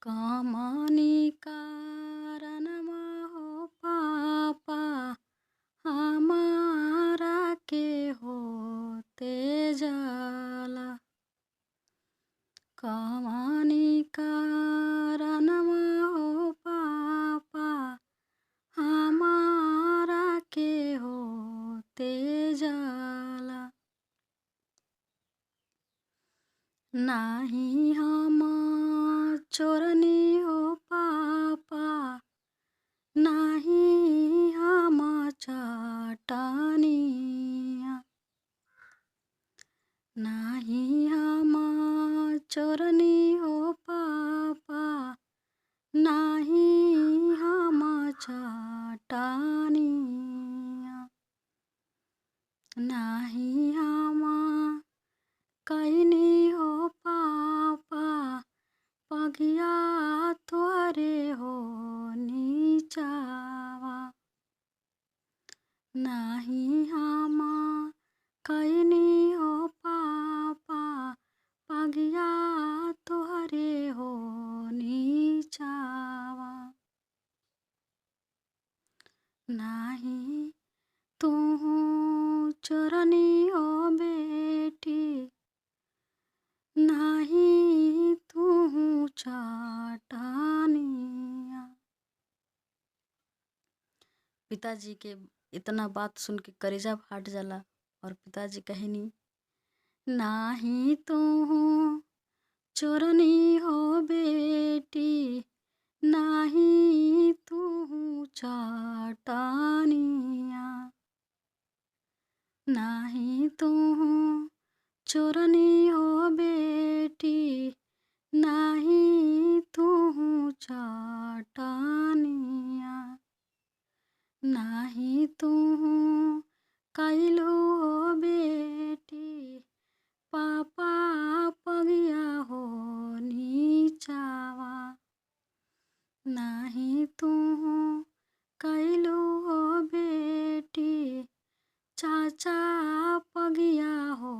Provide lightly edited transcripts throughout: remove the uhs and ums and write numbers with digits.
कमानी कारणमा हो पापा हमारा के होते जाला। कमानी कारणमा हो पापा हमारा के होते जाला। नाही हम चोरनी हो पापा, नाही हम चाटनिया। नाही हम चोरनी हो पापा, नाही हम चाटनिया। नाही हम कहनी हो पापा, पगिया तोरे हो नीचावा। नाही हम कहनी हो पापा, पगिया तोरे हो नीचावा। नाही तू चोरनी हो बेटी, नाही तू चाटनिया। पिताजी के इतना बात सुन के करेजा फाट जाला और पिताजी कहनी, नाही तू चोरनी हो बेटी, नाही तू चाटनिया। नाही तू चोरनी हो बेटी, नाही तू चाटनिया। नाही तू कैलू हो बेटी, पापा पगिया हो नीचावा। नाही तू कैलू हो बेटी, चाचा पगिया हो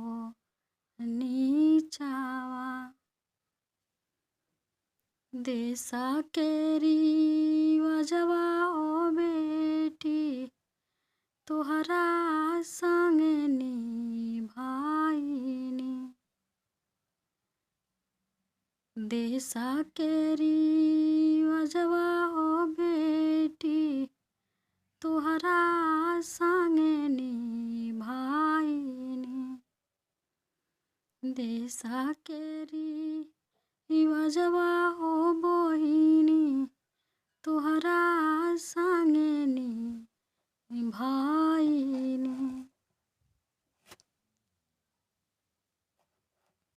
नीचावा। देशा केरी वजवा हो बेटी, तोहरा संग निभाइनी। देशा केरी वजवा हो बेटी, तोहरा संग निभाइनी। देशा केरी वजवा